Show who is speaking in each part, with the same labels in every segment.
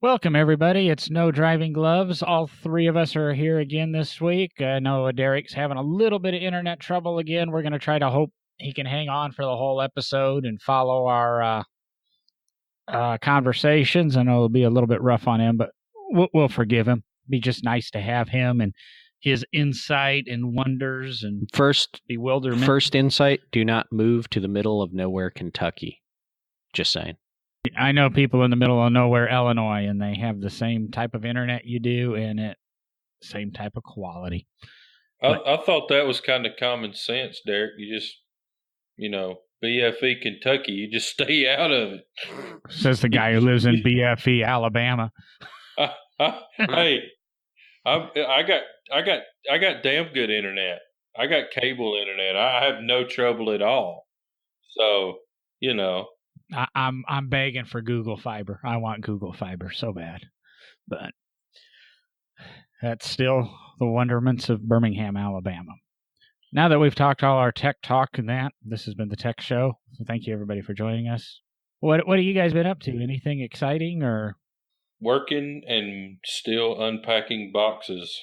Speaker 1: Welcome, everybody. It's No Driving Gloves. All three of us are here again this week. I know Derek's having a little bit of internet trouble again. We're going to try to hope he can hang on for the whole episode and follow our conversations. I know it'll be a little bit rough on him, but we'll forgive him. It'd be just nice to have him and his insight and wonders and bewilderment.
Speaker 2: First insight, do not move to the middle of nowhere, Kentucky. Just saying.
Speaker 1: I know people in the middle of nowhere, Illinois, and they have the same type of internet you do and same type of quality.
Speaker 3: I thought that was kind of common sense, Derek. You just, BFE Kentucky, you just stay out of it.
Speaker 1: Says the guy who lives in BFE, Alabama.
Speaker 3: Hey, I got damn good internet. I got cable internet. I have no trouble at all. So,
Speaker 1: I'm begging for Google Fiber. I want Google Fiber so bad. But that's still the wonderments of Birmingham, Alabama. Now that we've talked all our tech talk and that, this has been the Tech Show. So thank you, everybody, for joining us. What have you guys been up to? Anything exciting or?
Speaker 3: Working and still unpacking boxes.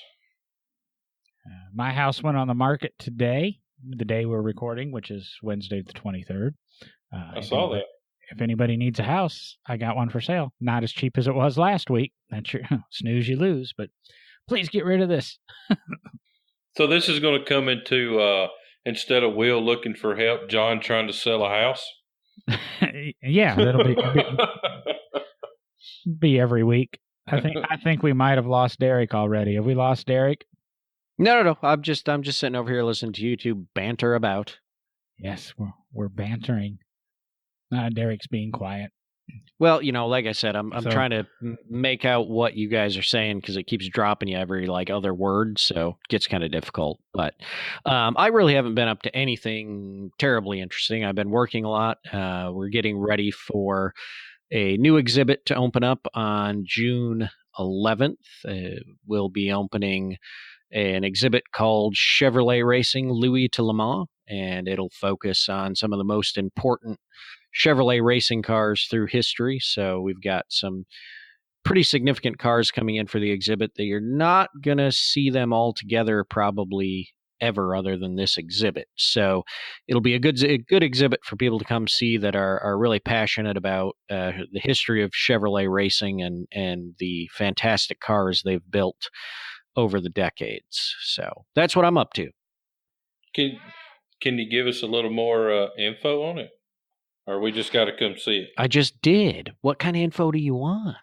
Speaker 1: My house went on the market today, the day we're recording, which is Wednesday the 23rd.
Speaker 3: I saw that.
Speaker 1: If anybody needs a house, I got one for sale. Not as cheap as it was last week. That's your snooze, you lose. But please get rid of this.
Speaker 3: So this is going to come into, instead of Will looking for help, John trying to sell a house?
Speaker 1: Yeah, that'll be every week. I think we might have lost Derek already. Have we lost Derek?
Speaker 2: No. I'm just sitting over here listening to you two banter about.
Speaker 1: Yes, we're bantering. Derek's being quiet.
Speaker 2: Well, like I said, I'm trying to make out what you guys are saying because it keeps dropping you every other word, so it gets kind of difficult. But I really haven't been up to anything terribly interesting. I've been working a lot. We're getting ready for a new exhibit to open up on June 11th. We'll be opening an exhibit called Chevrolet Racing Louis to Le Mans, and it'll focus on some of the most important Chevrolet racing cars through history. So we've got some pretty significant cars coming in for the exhibit that you're not going to see them all together probably ever other than this exhibit. So it'll be a good exhibit for people to come see that are really passionate about the history of Chevrolet racing and the fantastic cars they've built over the decades. So that's what I'm up to.
Speaker 3: Can you give us a little more info on it? Or we just got to come see it?
Speaker 2: I just did. What kind of info do you want?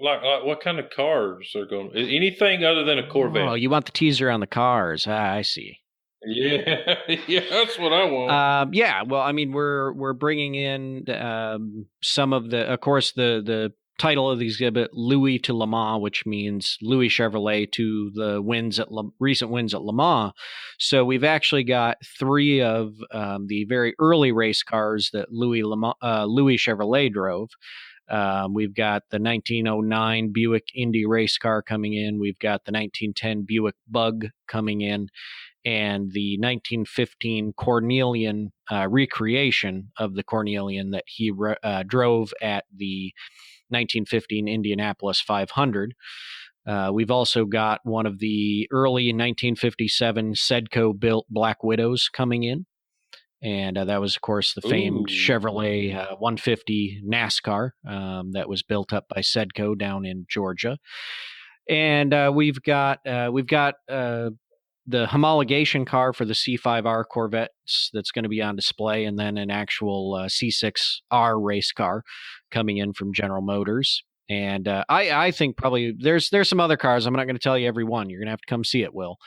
Speaker 3: Like what kind of cars are going? Anything other than a Corvette?
Speaker 2: Oh, you want the teaser on the cars? I see.
Speaker 3: Yeah, yeah, that's what I want.
Speaker 2: Yeah, well, I mean, we're bringing in some of of course, the title of the exhibit, Louis to Le Mans, which means Louis Chevrolet to the recent wins at Le Mans. So we've actually got three of the very early race cars that Louis Chevrolet drove. We've got the 1909 Buick Indy race car coming in. We've got the 1910 Buick Bug coming in, and the 1915 Cornelian recreation of the Cornelian that he drove at the 1915 Indianapolis 500. We've also got one of the early 1957 Sedco built Black Widows coming in. And that was, of course, the famed Chevrolet 150 NASCAR that was built up by Sedco down in Georgia. And we've got the homologation car for the C5R Corvettes that's going to be on display, and then an actual C6R race car coming in from General Motors. And I think probably there's some other cars. I'm not going to tell you every one. You're going to have to come see it, Will.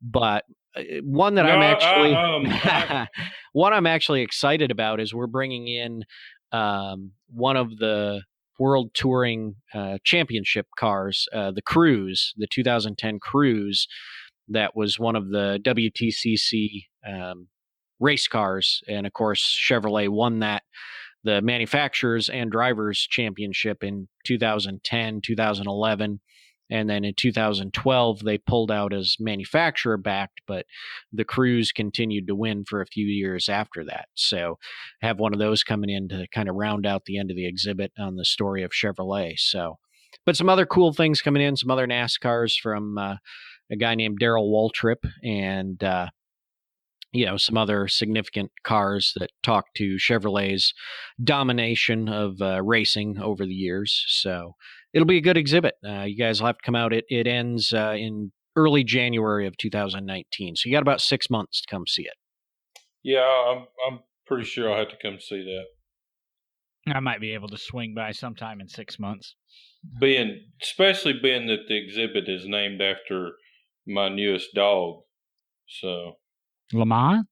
Speaker 2: But one that I'm actually excited about is we're bringing in one of the World Touring Championship cars, the Cruise, the 2010 Cruise. That was one of the WTCC race cars. And of course, Chevrolet won the manufacturers and drivers championship in 2010, 2011. And then in 2012, they pulled out as manufacturer backed, but the Cruise continued to win for a few years after that. So have one of those coming in to kind of round out the end of the exhibit on the story of Chevrolet. So But some other cool things coming in, some other NASCARs from a guy named Darrell Waltrip, and some other significant cars that talk to Chevrolet's domination of racing over the years. So it'll be a good exhibit. You guys will have to come out. It ends in early January of 2019. So you got about 6 months to come see it.
Speaker 3: Yeah, I'm pretty sure I'll have to come see that.
Speaker 1: I might be able to swing by sometime in 6 months.
Speaker 3: Especially being that the exhibit is named after my newest dog. So
Speaker 1: Lamar?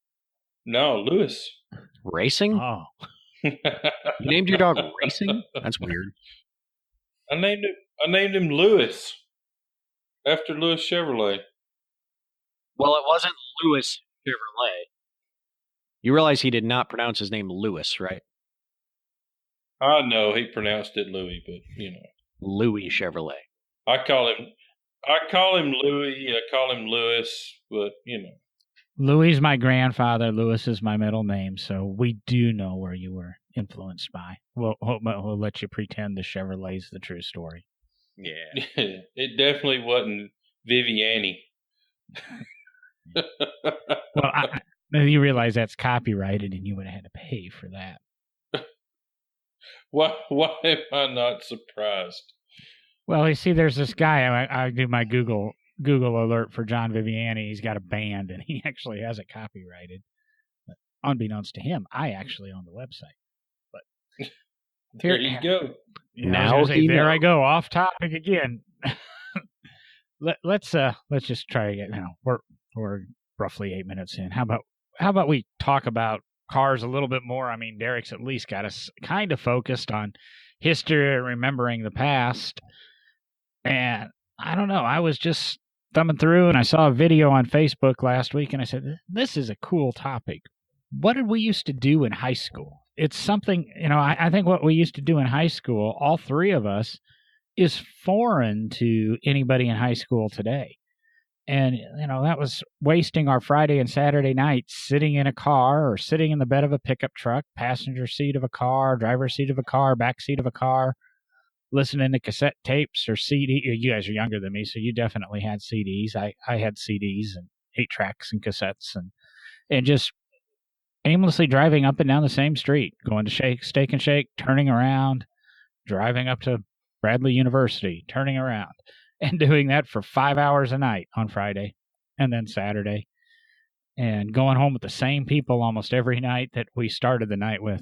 Speaker 3: No, Lewis.
Speaker 2: Racing?
Speaker 1: Oh.
Speaker 2: You named your dog Racing? That's weird.
Speaker 3: I named him Lewis. After Lewis Chevrolet.
Speaker 2: Well, it wasn't Lewis Chevrolet. You realize he did not pronounce his name Lewis, right?
Speaker 3: I know he pronounced it Louis, but
Speaker 2: Louis Chevrolet.
Speaker 3: I call him Louis. I call him Lewis, but
Speaker 1: Louis is my grandfather. Lewis is my middle name, so we do know where you were influenced by. We'll let you pretend the Chevrolet's the true story.
Speaker 2: Yeah.
Speaker 3: It definitely wasn't Viviani.
Speaker 1: Well, you realize that's copyrighted, and you would have had to pay for that.
Speaker 3: Why am I not surprised?
Speaker 1: Well, you see, there's this guy. I do my Google alert for John Viviani. He's got a band, and he actually has it copyrighted. But unbeknownst to him, I actually own the website. But
Speaker 3: there you go.
Speaker 1: Now there I go, off topic again. Let's just try again. We're roughly 8 minutes in. How about we talk about cars a little bit more? I mean, Derek's at least got us kind of focused on history and remembering the past. And I don't know, I was just thumbing through and I saw a video on Facebook last week and I said, this is a cool topic. What did we used to do in high school? It's something, I think what we used to do in high school, all three of us, is foreign to anybody in high school today. And, that was wasting our Friday and Saturday nights sitting in a car or sitting in the bed of a pickup truck, passenger seat of a car, driver's seat of a car, back seat of a car, listening to cassette tapes or CD. You guys are younger than me, so you definitely had CDs. I had CDs and 8-tracks and cassettes and just aimlessly driving up and down the same street, going to Steak and Shake, turning around, driving up to Bradley University, turning around, and doing that for 5 hours a night on Friday and then Saturday, and going home with the same people almost every night that we started the night with.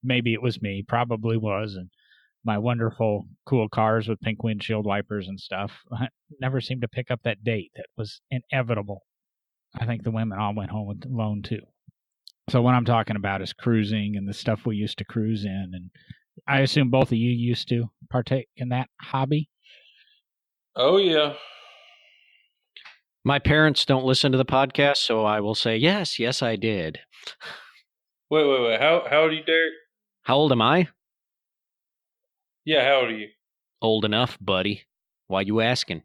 Speaker 1: Maybe it was me, probably was, and my wonderful, cool cars with pink windshield wipers and stuff. I never seemed to pick up that date that was inevitable. I think the women all went home alone, too. So what I'm talking about is cruising and the stuff we used to cruise in, and I assume both of you used to partake in that hobby?
Speaker 3: Oh, yeah.
Speaker 2: My parents don't listen to the podcast, so I will say, yes, I did.
Speaker 3: Wait. How old are you, Derek?
Speaker 2: How old am I?
Speaker 3: Yeah, how old are you? Old
Speaker 2: enough, buddy. Why you asking?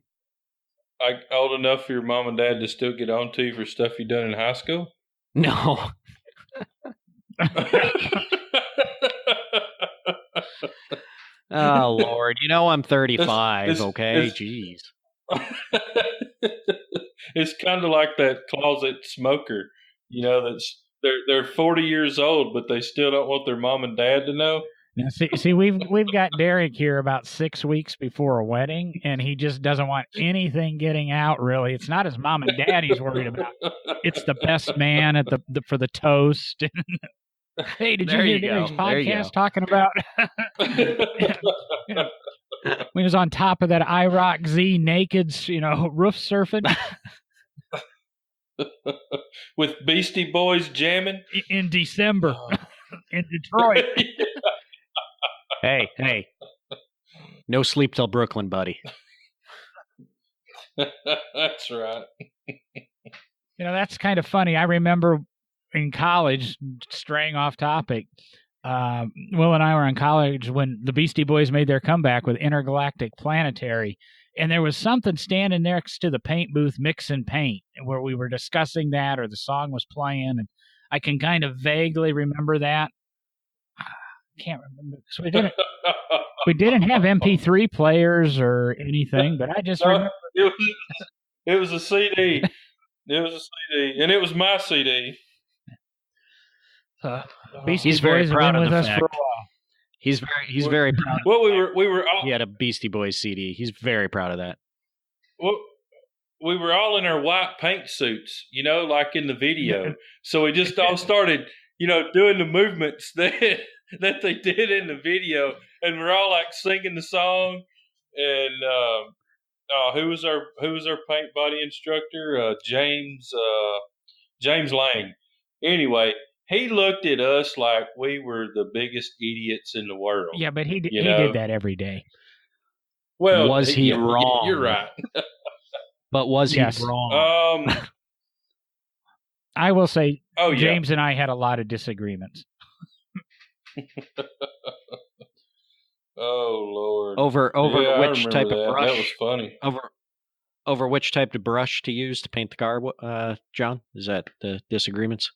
Speaker 3: Old enough for your mom and dad to still get on to you for stuff you done in high school?
Speaker 2: No. Oh, Lord. I'm 35, okay? Jeez.
Speaker 3: It's kind of like that closet smoker, that's they're 40 years old, but they still don't want their mom and dad to know.
Speaker 1: Now, see, we've got Derek here about 6 weeks before a wedding, and he just doesn't want anything getting out. Really, it's not his mom and dad he's worried about. It's the best man at for the toast. Hey, did you hear Derek's podcast talking about when he was on top of that IROC Z nakeds, roof surfing
Speaker 3: with Beastie Boys jamming
Speaker 1: in December in Detroit? Hey.
Speaker 2: No sleep till Brooklyn, buddy.
Speaker 3: That's right.
Speaker 1: That's kind of funny. I remember in college, straying off topic, Will and I were in college when the Beastie Boys made their comeback with Intergalactic Planetary, and there was something standing next to the paint booth mixing paint where we were discussing that, or the song was playing, and I can kind of vaguely remember that. Can't remember. So we didn't. We didn't have MP3 players or anything, but I just remember.
Speaker 3: It was a CD. It was a CD, and it was my CD.
Speaker 1: Beastie Boys have been with us for a while.
Speaker 2: He's very proud.
Speaker 3: Well, we were all,
Speaker 2: he had a Beastie Boys CD. He's very proud of that.
Speaker 3: Well, we were all in our white paint suits, like in the video. So we just all started, doing the movements that they did in the video, and we're all like singing the song. And who was our paint body instructor? James Lang. Anyway, he looked at us like we were the biggest idiots in the world.
Speaker 1: Yeah, but he did that every day.
Speaker 3: Well,
Speaker 2: was he wrong?
Speaker 3: You're right.
Speaker 2: But was he wrong?
Speaker 1: I will say, James and I had a lot of disagreements.
Speaker 3: Oh Lord!
Speaker 2: Over which type of brush?
Speaker 3: That was funny.
Speaker 2: Over which type of brush to use to paint the car, John? Is that the disagreements?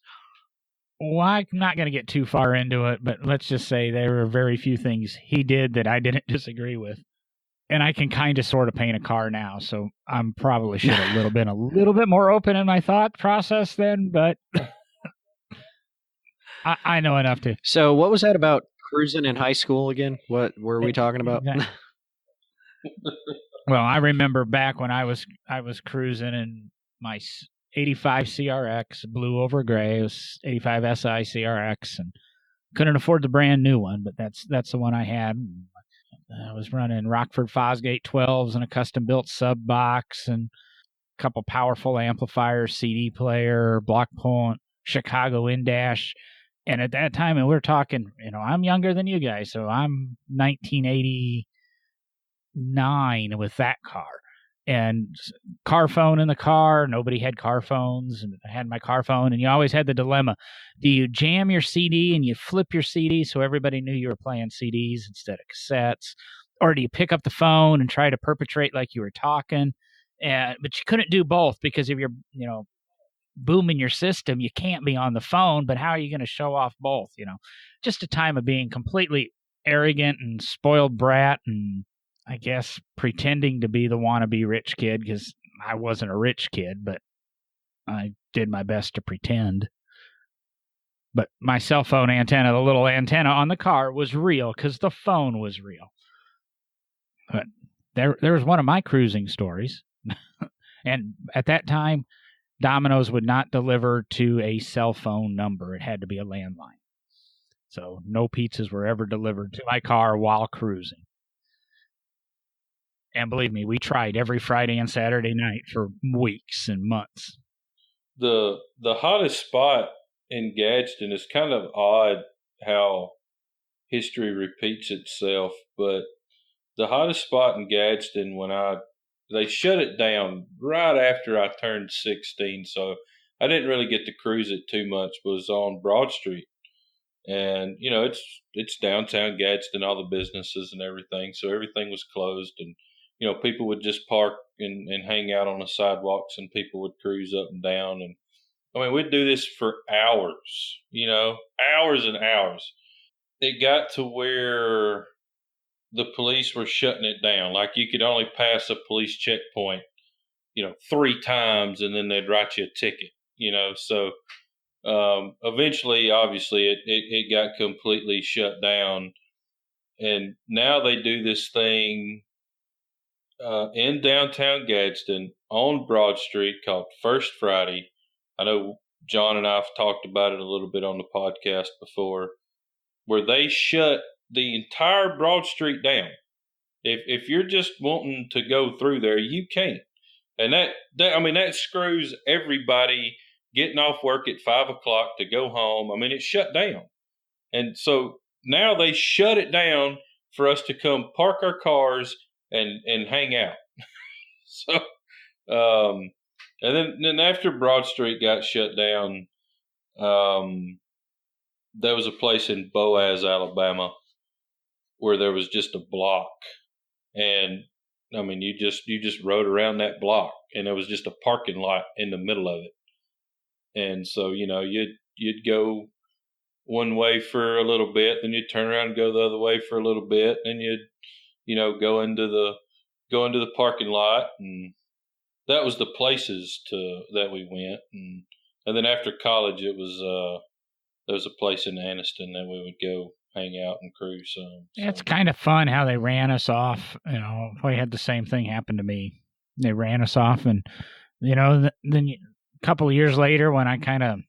Speaker 1: Well, I'm not going to get too far into it, but let's just say there were very few things he did that I didn't disagree with. And I can kind of sort of paint a car now, so I'm probably should have been a little bit more open in my thought process then, but I know enough to.
Speaker 2: So what was that about cruising in high school again? What were we talking about?
Speaker 1: Well, I remember back when I was cruising in my 85 CRX, blue over gray. It was 85 SI CRX, and couldn't afford the brand new one, but that's the one I had. I was running Rockford Fosgate 12s and a custom-built sub box and a couple powerful amplifiers, CD player, block point, Chicago in-dash. And at that time, and we're talking, I'm younger than you guys, so I'm 1989 with that car. And car phone in the car. Nobody had car phones, and I had my car phone. And you always had the dilemma: do you jam your CD and you flip your CD so everybody knew you were playing CDs instead of cassettes, or do you pick up the phone and try to perpetrate like you were talking? But you couldn't do both, because if you're booming your system, you can't be on the phone. But how are you going to show off both? Just a time of being completely arrogant and spoiled brat, and I guess pretending to be the wannabe rich kid, because I wasn't a rich kid, but I did my best to pretend. But my cell phone antenna, the little antenna on the car, was real because the phone was real. But there was one of my cruising stories. And at that time, Domino's would not deliver to a cell phone number. It had to be a landline. So no pizzas were ever delivered to my car while cruising. And believe me, we tried every Friday and Saturday night for weeks and months.
Speaker 3: The hottest spot in Gadsden is kind of odd how history repeats itself, but the hottest spot in Gadsden they shut it down right after I turned 16, so I didn't really get to cruise it too much, was on Broad Street. And, it's downtown Gadsden, all the businesses and everything, so everything was closed, and people would just park and hang out on the sidewalks, and people would cruise up and down. And we'd do this for hours, hours and hours. It got to where the police were shutting it down. Like, you could only pass a police checkpoint, 3 times, and then they'd write you a ticket, So eventually, obviously, it got completely shut down. And now they do this thing in downtown Gadsden on Broad Street called First Friday. I know John and I have talked about it a little bit on the podcast before, where they shut the entire Broad Street down. If you're just wanting to go through there, you can't. And that screws everybody getting off work at 5 o'clock to go home. It's shut down. And so now they shut it down for us to come park our cars and hang out. So, and then after Broad Street got shut down, there was a place in Boaz, Alabama, where there was just a block, and you just rode around that block, and there was just a parking lot in the middle of it. And so you'd go one way for a little bit, then you'd turn around and go the other way for a little bit, and you'd, go into the parking lot, and that was the places that we went, and then after college, there was a place in Anniston that we would go hang out and cruise.
Speaker 1: It's kind of fun how they ran us off. We had the same thing happen to me. They ran us off, and then a couple of years later, when I kind of,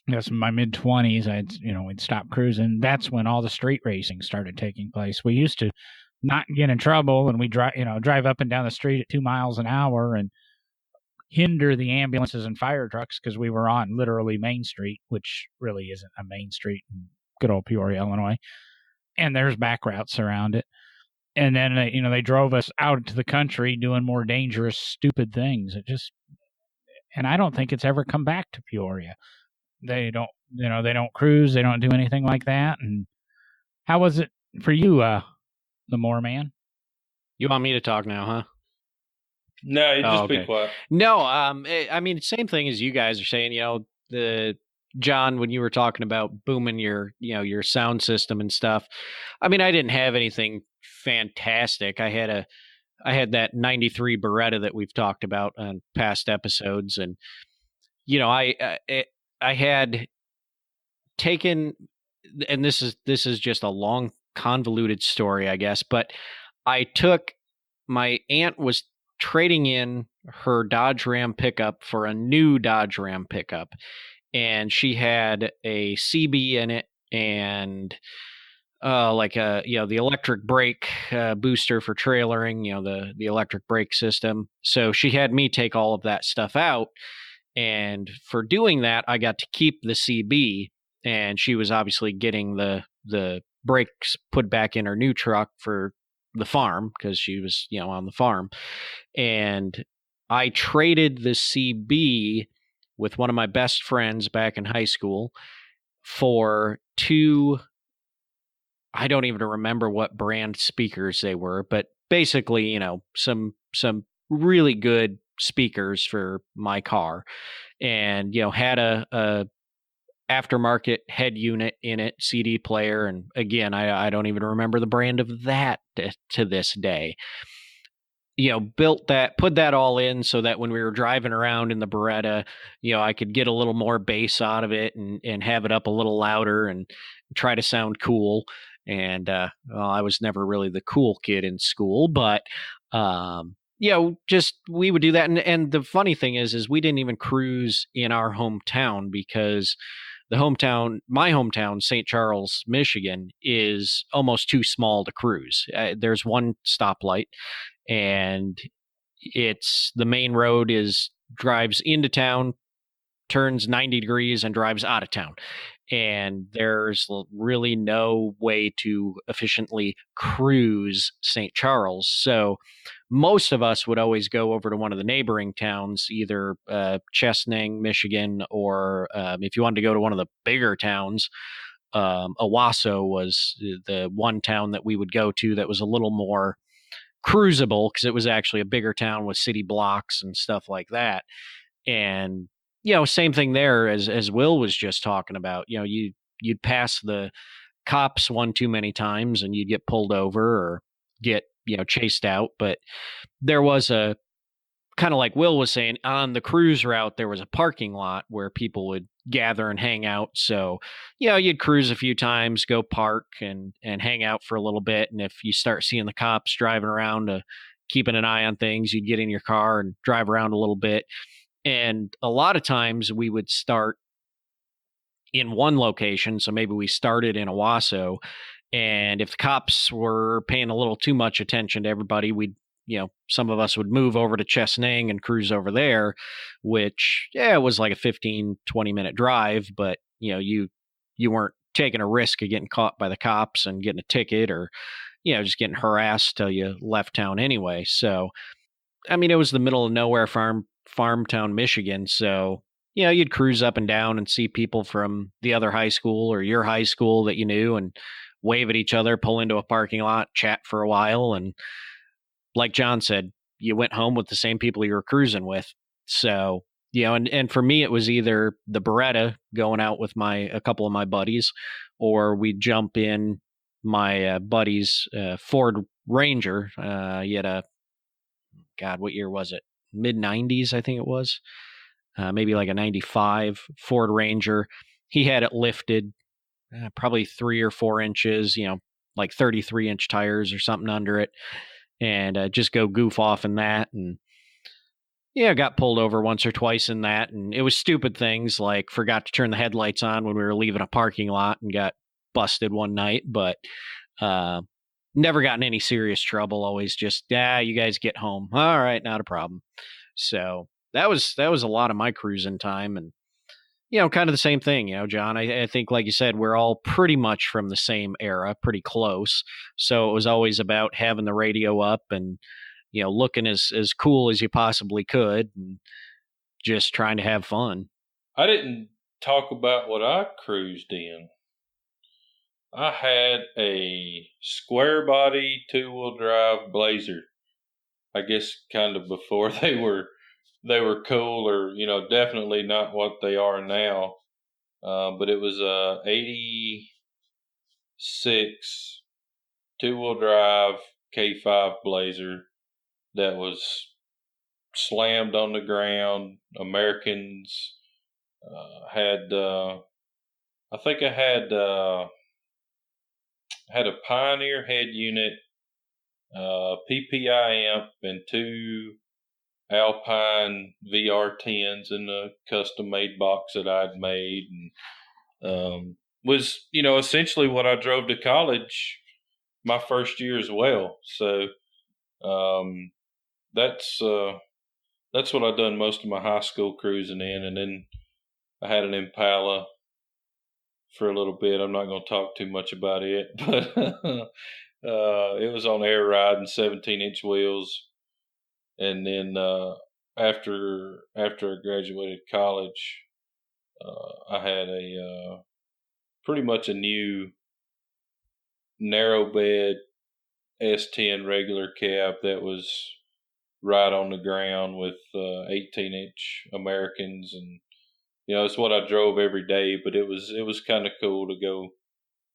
Speaker 1: I guess in my mid-20s, we'd stop cruising. That's when all the street racing started taking place. We used to not get in trouble, and we drive up and down the street at 2 miles an hour and hinder the ambulances and fire trucks because we were on literally Main Street, which really isn't a main street in good old Peoria, Illinois. And there's back routes around it. And then, they drove us out into the country doing more dangerous, stupid things. And I don't think it's ever come back to Peoria. They don't, they don't cruise. They don't do anything like that. And how was it for you, the Moore man?
Speaker 2: You want me to talk now, huh?
Speaker 3: No, you just be quiet.
Speaker 2: No, I mean, same thing as you guys are saying. John, when you were talking about booming your sound system and stuff, I mean, I didn't have anything fantastic. I had that 93 Beretta that we've talked about on past episodes, and I had taken, and this is just a long convoluted story, I guess, but my aunt was trading in her Dodge Ram pickup for a new Dodge Ram pickup, and she had a CB in it and the electric brake booster for trailering, the electric brake system. So she had me take all of that stuff out, and for doing that, I got to keep the CB, and she was obviously getting the brakes put back in her new truck for the farm because she was on the farm. And I traded the CB with one of my best friends back in high school for two, I don't even remember what brand speakers they were, but basically, some really good speakers for my car, and had a aftermarket head unit in it, CD player, and again, I don't even remember the brand of that to this day. Built that, put that all in so that when we were driving around in the Beretta, I could get a little more bass out of it and have it up a little louder and try to sound cool. And I was never really the cool kid in school, but just we would do that. And the funny thing is we didn't even cruise in our hometown because my hometown, St. Charles, Michigan, is almost too small to cruise. There's one stoplight, and the main road drives into town, turns 90 degrees, and drives out of town. And there's really no way to efficiently cruise St. Charles. So most of us would always go over to one of the neighboring towns, either Chesaning, Michigan, or if you wanted to go to one of the bigger towns, Owasso was the one town that we would go to that was a little more cruisable because it was actually a bigger town with city blocks and stuff like that. And same thing there as Will was just talking about. You'd pass the cops one too many times and you'd get pulled over or get chased out. But there was a kind of like Will was saying, on the cruise route, there was a parking lot where people would gather and hang out. So you'd cruise a few times, go park and hang out for a little bit. And if you start seeing the cops driving around, keeping an eye on things, you'd get in your car and drive around a little bit. And a lot of times we would start in one location. So maybe we started in Owasso, and if the cops were paying a little too much attention to everybody, some of us would move over to Chesaning and cruise over there, which, it was like a 15, 20-minute drive, but, you weren't taking a risk of getting caught by the cops and getting a ticket or, just getting harassed till you left town anyway. So, I mean, it was the middle of nowhere farm town, Michigan. So, you'd cruise up and down and see people from the other high school or your high school that you knew and wave at each other, pull into a parking lot, chat for a while. And like John said, you went home with the same people you were cruising with. So and for me, it was either the Beretta going out with a couple of my buddies, or we'd jump in my buddy's Ford Ranger. He had God, what year was it? Mid 90s, I think it was. Maybe like a 95 Ford Ranger. He had it lifted probably 3 or 4 inches, like 33-inch tires or something under it, and just go goof off in that. And got pulled over once or twice in that, and it was stupid things like forgot to turn the headlights on when we were leaving a parking lot and got busted one night, but never gotten any serious trouble. Always just, you guys get home. All right, not a problem. So that was a lot of my cruising time, and kind of the same thing, John. I think, like you said, we're all pretty much from the same era, pretty close. So it was always about having the radio up and looking as cool as you possibly could, and just trying to have fun.
Speaker 3: I didn't talk about what I cruised in. I had a square body 2-wheel drive Blazer. I guess kind of before they were cool, or definitely not what they are now. But it was a 86 2-wheel drive K5 Blazer that was slammed on the ground. Americans had, I think I had a Pioneer head unit, PPI amp, and 2 Alpine VR10s in a custom-made box that I'd made, and was essentially what I drove to college my first year as well. So that's what I've done most of my high school cruising in, and then I had an Impala for a little bit. I'm not going to talk too much about it, but it was on air ride and 17-inch wheels. And then after I graduated college, I had pretty much a new narrow bed S10 regular cab that was right on the ground with 18-inch Americans, and it's what I drove every day. But it was kind of cool to go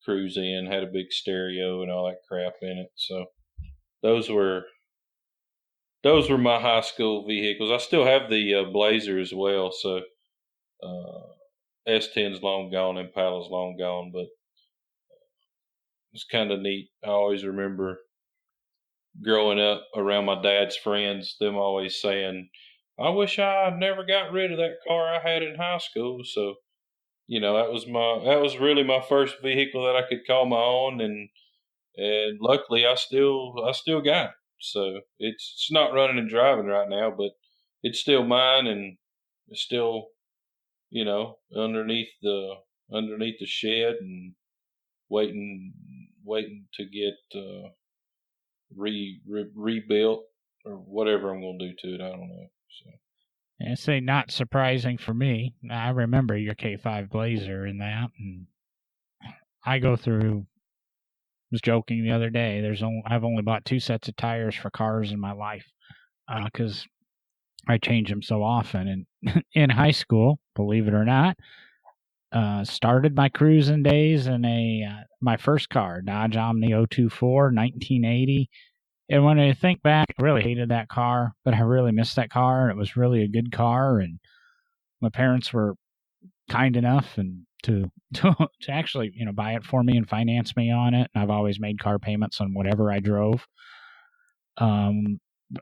Speaker 3: cruise in. Had a big stereo and all that crap in it. So those were my high school vehicles. I still have the Blazer as well. So S10's long gone, Impala's long gone, but it's kind of neat. I always remember growing up around my dad's friends, them always saying, I wish I never got rid of that car I had in high school. So, that was really my first vehicle that I could call my own, and luckily I still got it. So it's not running and driving right now, but it's still mine, and it's still, underneath the shed and waiting to get rebuilt or whatever I'm going to do to it. I don't know. So.
Speaker 1: And I say not surprising for me. I remember your K5 Blazer in that, and I go through. Was joking the other day. I've only bought 2 sets of tires for cars in my life because I change them so often. And in high school, believe it or not, started my cruising days in my first car, Dodge Omni 024, 1980. And when I think back, I really hated that car, but I really missed that car. It was really a good car, and my parents were kind enough and to actually buy it for me and finance me on it. And I've always made car payments on whatever I drove. It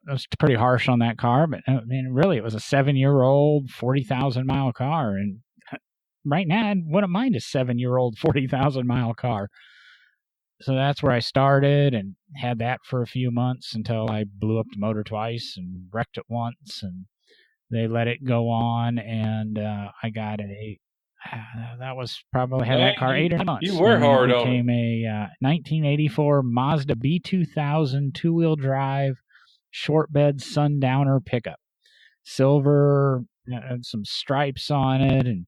Speaker 1: was pretty harsh on that car, but I mean, really, it was a 7-year-old 40,000-mile car, and right now I wouldn't mind a 7-year-old 40,000-mile car. So that's where I started and had that for a few months until I blew up the motor twice and wrecked it once, and they let it go on, and I got that was probably had that car 8 or 9 months.
Speaker 3: You were hard on it.
Speaker 1: Became a 1984 Mazda B2000 2-wheel drive short bed Sundowner pickup, silver, and some stripes on it, and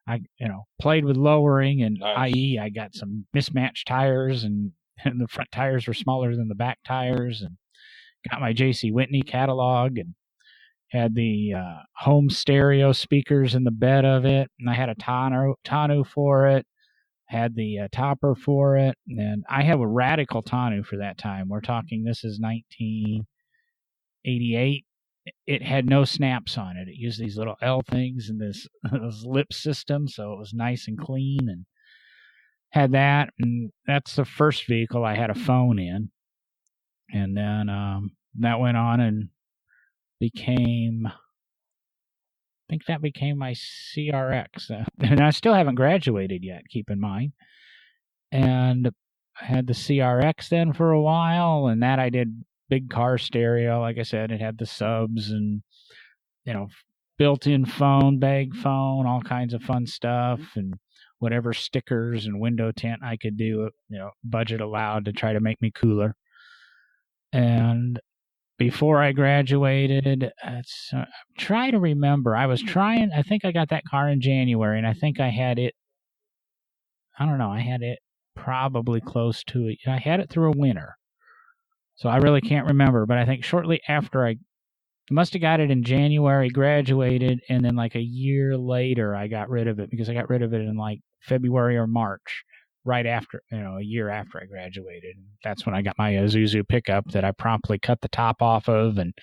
Speaker 1: I played with lowering, and
Speaker 3: nice.
Speaker 1: i.e. I got some mismatched tires, and the front tires were smaller than the back tires, and got my J.C. Whitney catalog, Had the home stereo speakers in the bed of it, and I had a tonneau for it. Had the topper for it, and I have a radical tonneau for that time. We're talking, this is 1988. It had no snaps on it. It used these little L things and this lip system, so it was nice and clean, and had that. And that's the first vehicle I had a phone in. And then that went on and became, I think that became my CRX. And I still haven't graduated yet, keep in mind. And I had the CRX then for a while, and that I did big car stereo. Like I said, it had the subs and, built-in phone, bag phone, all kinds of fun stuff, and whatever stickers and window tint I could do, budget allowed to try to make me cooler. And before I graduated, try to remember. I think I got that car in January, and I think I had it, I don't know, I had it probably close to it. I had it through a winter, so I really can't remember, but I think shortly after I must have got it in January, graduated, and then like a year later I got rid of it, because I got rid of it in like February or March, right after, a year after I graduated. That's when I got my Isuzu pickup that I promptly cut the top off of and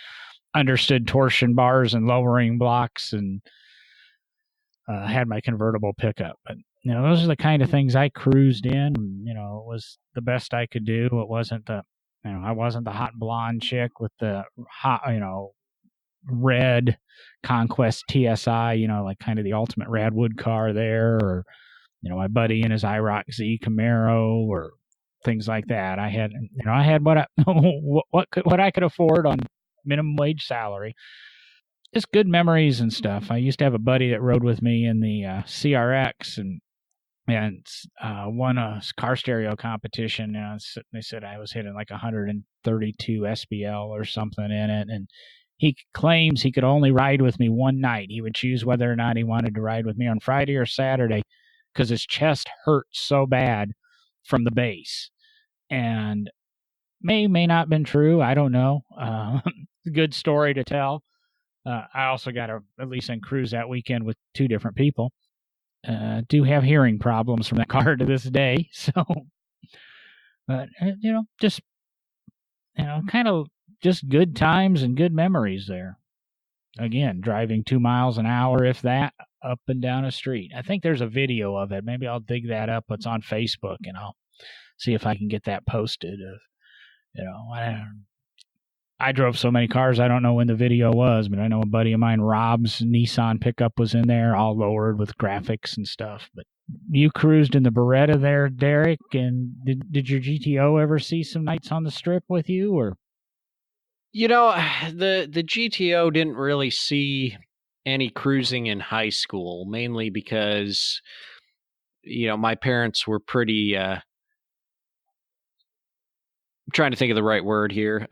Speaker 1: understood torsion bars and lowering blocks, and had my convertible pickup. But those are the kind of things I cruised in. It was the best I could do. It wasn't I wasn't the hot blonde chick with the hot, red Conquest TSI, like kind of the ultimate Radwood car there, or my buddy in his IROC Z Camaro, or things like that. I had what I could afford on minimum wage salary. Just good memories and stuff. I used to have a buddy that rode with me in the CRX, and won a car stereo competition. They said I was hitting like 132 SBL or something in it, and he claims he could only ride with me one night. He would choose whether or not he wanted to ride with me on Friday or Saturday, because his chest hurt so bad from the bass. And may not have been true. I don't know. Good story to tell. I also got to at least cruise that weekend with two different people. Do have hearing problems from that car to this day. So, but just kind of just good times and good memories there. Again, driving 2 miles an hour, if that, up and down a street. I think there's a video of it. Maybe I'll dig that up. It's on Facebook, and I'll see if I can get that posted. I drove so many cars, I don't know when the video was, but I know a buddy of mine, Rob's Nissan pickup, was in there, all lowered with graphics and stuff. But you cruised in the Beretta there, Derek, and did your GTO ever see some nights on the strip with you, or?
Speaker 2: The GTO didn't really see any cruising in high school, mainly because, my parents were pretty, I'm trying to think of the right word here,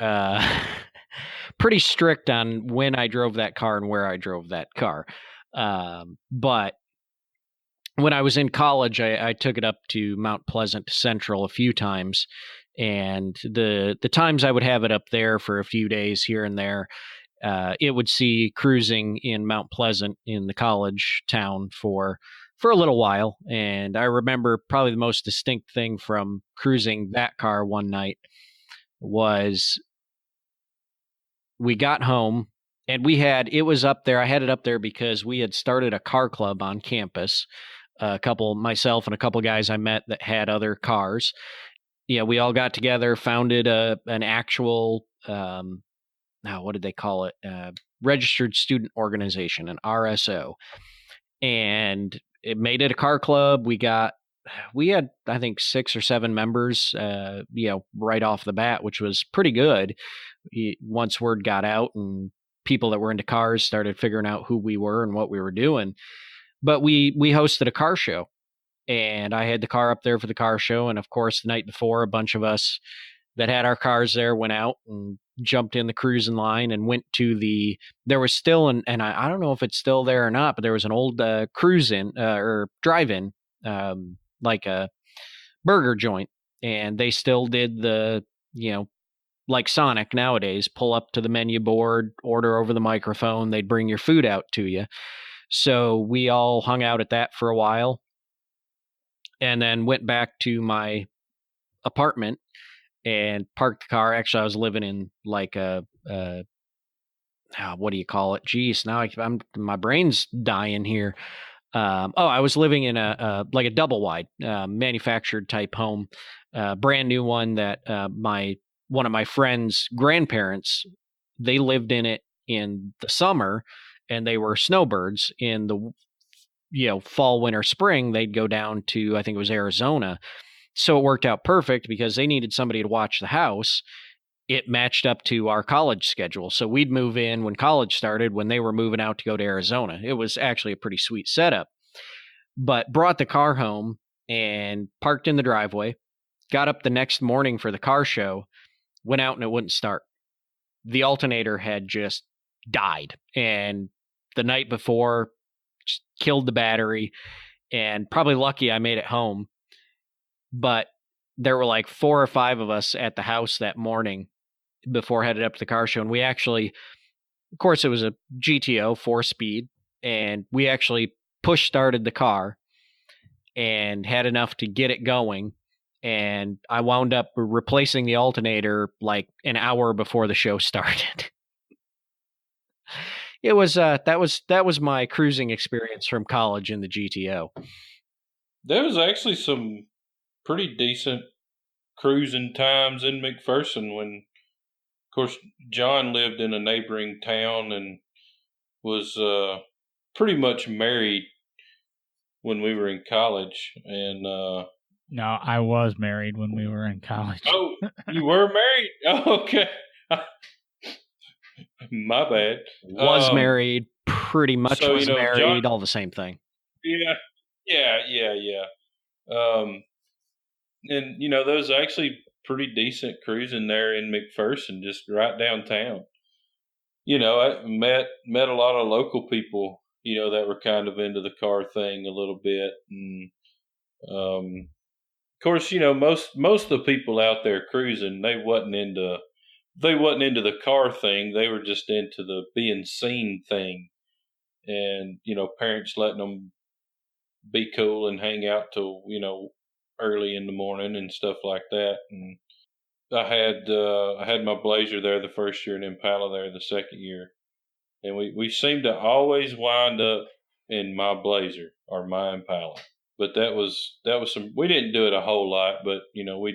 Speaker 2: pretty strict on when I drove that car and where I drove that car. But when I was in college, I took it up to Mount Pleasant Central a few times. And the times I would have it up there for a few days here and there, it would see cruising in Mount Pleasant in the college town for a little while. And I remember probably the most distinct thing from cruising that car one night was we got home, and it was up there. I had it up there because we had started a car club on campus. Myself and a couple guys I met that had other cars. Yeah, we all got together, founded an actual, what did they call it? Registered Student Organization, an RSO. And it made it a car club. We had, I think, 6 or 7 members, right off the bat, which was pretty good. Once word got out and people that were into cars started figuring out who we were and what we were doing. But we hosted a car show, and I had the car up there for the car show. And of course, the night before, a bunch of us that had our cars there went out and jumped in the Cruisin line and went to there was still and I don't know if it's still there or not, but there was an old Cruisin or drive-in, like a burger joint, and they still did the like Sonic nowadays, pull up to the menu board, order over the microphone, they'd bring your food out to you. So we all hung out at that for a while and then went back to my apartment and parked the car. Actually, I was living in like what do you call it? Geez, now my brain's dying here. I was living in a double wide manufactured type home, brand new one that one of my friend's grandparents, they lived in it in the summer, and they were snowbirds. In the fall, winter, spring, they'd go down to, I think it was Arizona. So it worked out perfect because they needed somebody to watch the house. It matched up to our college schedule. So we'd move in when college started, when they were moving out to go to Arizona. It was actually a pretty sweet setup. But brought the car home and parked in the driveway, got up the next morning for the car show, went out and it wouldn't start. The alternator had just died. And the night before, just killed the battery. And probably lucky I made it home. But there were like 4 or 5 of us at the house that morning before headed up to the car show. And we actually, of course, it was a GTO 4-speed. And we actually push started the car and had enough to get it going. And I wound up replacing the alternator like an hour before the show started. It was that was my cruising experience from college in the GTO.
Speaker 3: There was actually some pretty decent cruising times in McPherson when, of course, John lived in a neighboring town and was pretty much married when we were in college. And
Speaker 1: no, I was married when we were in college.
Speaker 3: Oh, you were married? Oh, okay. My bad.
Speaker 2: Was married, pretty much
Speaker 3: so,
Speaker 2: was married,
Speaker 3: John,
Speaker 2: all the same thing.
Speaker 3: Yeah. And, there was actually pretty decent cruising there in McPherson, just right downtown. I met a lot of local people, that were kind of into the car thing a little bit. And, of course, most of the people out there cruising, they wasn't into the car thing. They were just into the being seen thing. And, parents letting them be cool and hang out till, early in the morning and stuff like that. And I had my Blazer there the first year and Impala there the second year. And we seemed to always wind up in my Blazer or my Impala. But that was some, we didn't do it a whole lot, but we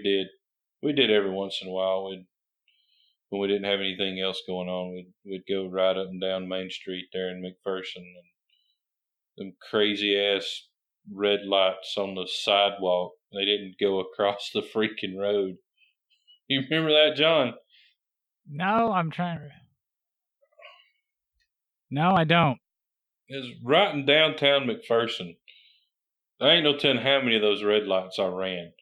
Speaker 3: did every once in a while. When we didn't have anything else going on, we'd go right up and down Main Street there in McPherson, and them crazy ass red lights on the sidewalk. They didn't go across the freaking road. You remember that, John?
Speaker 1: No, No, I don't.
Speaker 3: It was right in downtown McPherson. I ain't no telling how many of those red lights I ran.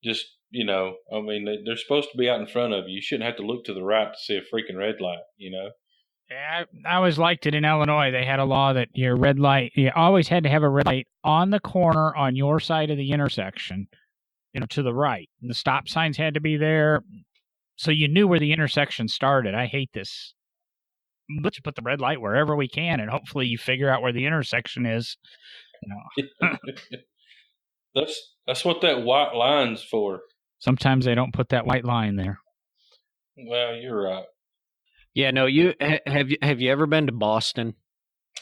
Speaker 3: Just, they're supposed to be out in front of you. You shouldn't have to look to the right to see a freaking red light,
Speaker 1: Yeah, I always liked it in Illinois. They had a law that your red light, you always had to have a red light on the corner on your side of the intersection, to the right. And the stop signs had to be there, so you knew where the intersection started. I hate this. Let's put the red light wherever we can, and hopefully you figure out where the intersection is.
Speaker 3: That's what that white line's for.
Speaker 1: Sometimes they don't put that white line there.
Speaker 3: Well, you're right.
Speaker 2: Yeah, no, have you ever been to Boston?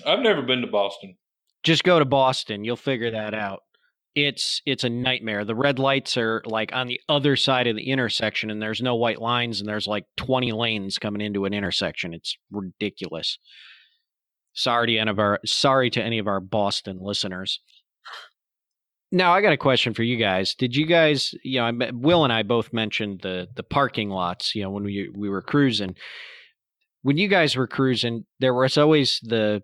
Speaker 3: I've never been to Boston.
Speaker 2: Just go to Boston. You'll figure that out. It's a nightmare. The red lights are like on the other side of the intersection, and there's no white lines, and there's like 20 lanes coming into an intersection. It's ridiculous. Sorry to any of our Boston listeners. Now, I got a question for you guys. Did you guys, Will and I both mentioned the parking lots, when we were cruising. When you guys were cruising, there was always the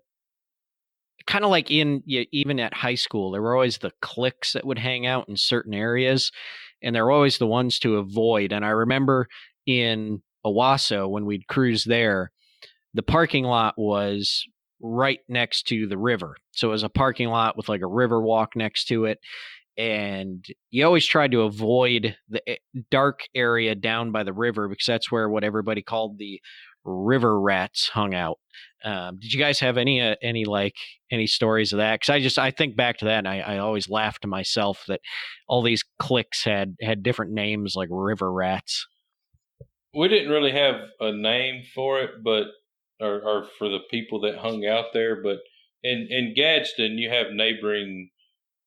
Speaker 2: kind of like even at high school, there were always the cliques that would hang out in certain areas, and there were always the ones to avoid. And I remember in Owasso, when we'd cruise there, the parking lot was right next to the river. So it was a parking lot with like a river walk next to it. and you always tried to avoid the dark area down by the river because that's where what everybody called the river rats hung out. Did you guys have any stories of that? Because I think back to that, and I always laugh to myself that all these cliques had different names like river rats.
Speaker 3: We didn't really have a name for it, but or for the people that hung out there. But in Gadsden, you have neighboring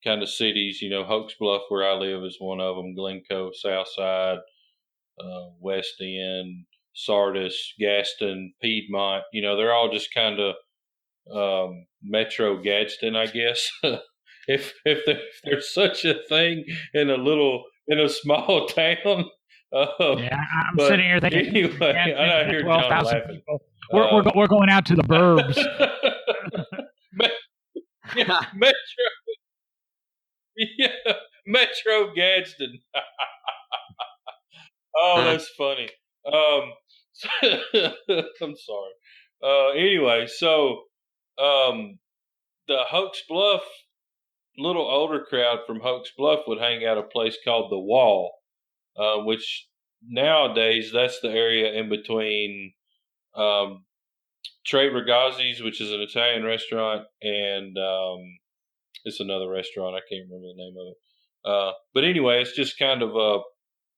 Speaker 3: kind of cities. Hokes Bluff, where I live, is one of them. Glencoe, Southside, West End, Sardis, Gaston, Piedmont. They're all just kind of Metro Gadsden, I guess. if there's such a thing in a small town.
Speaker 1: Yeah, I'm sitting here thinking.
Speaker 3: Anyway, I hear John laughing.
Speaker 1: We're going out to the burbs.
Speaker 3: Metro, Metro Gadsden. Oh, that's funny. I'm sorry. Anyway, so the Hokes Bluff, little older crowd from Hokes Bluff would hang out at a place called the Wall, which nowadays that's the area in between Tre Ragazzi's, which is an Italian restaurant, and it's another restaurant. I can't remember the name of it. But anyway, it's just kind of a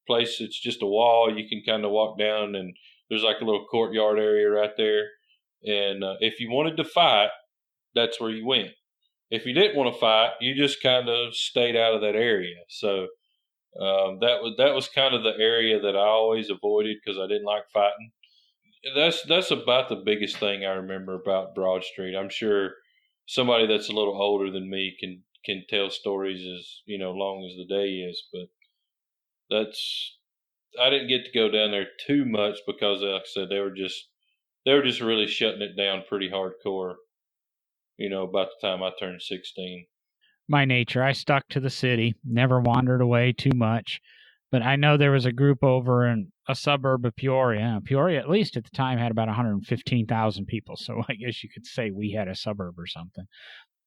Speaker 3: place. It's just a wall. You can kind of walk down, and there's like a little courtyard area right there. And if you wanted to fight, that's where you went. If you didn't want to fight, you just kind of stayed out of that area. So that was kind of the area that I always avoided because I didn't like fighting. That's about the biggest thing I remember about Broad Street. I'm sure somebody that's a little older than me can tell stories as long as the day is, but I didn't get to go down there too much because, like I said, they were just really shutting it down pretty hardcore. About the time I turned 16.
Speaker 1: My nature, I stuck to the city, never wandered away too much. But I know there was a group over in a suburb of Peoria. Peoria, at least at the time, had about 115,000 people. So I guess you could say we had a suburb or something.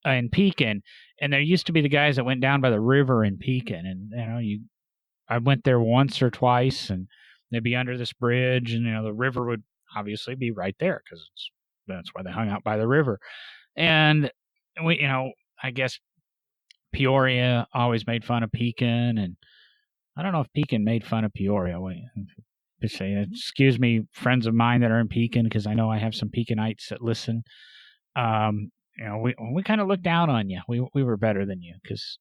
Speaker 1: In Pekin, and there used to be the guys that went down by the river in Pekin, and I went there once or twice, and they'd be under this bridge, and the river would obviously be right there because that's why they hung out by the river. And we, I guess Peoria always made fun of Pekin, and I don't know if Pekin made fun of Peoria. Excuse me, friends of mine that are in Pekin, because I know I have some Pekinites that listen. We kind of looked down on you. We were better than you because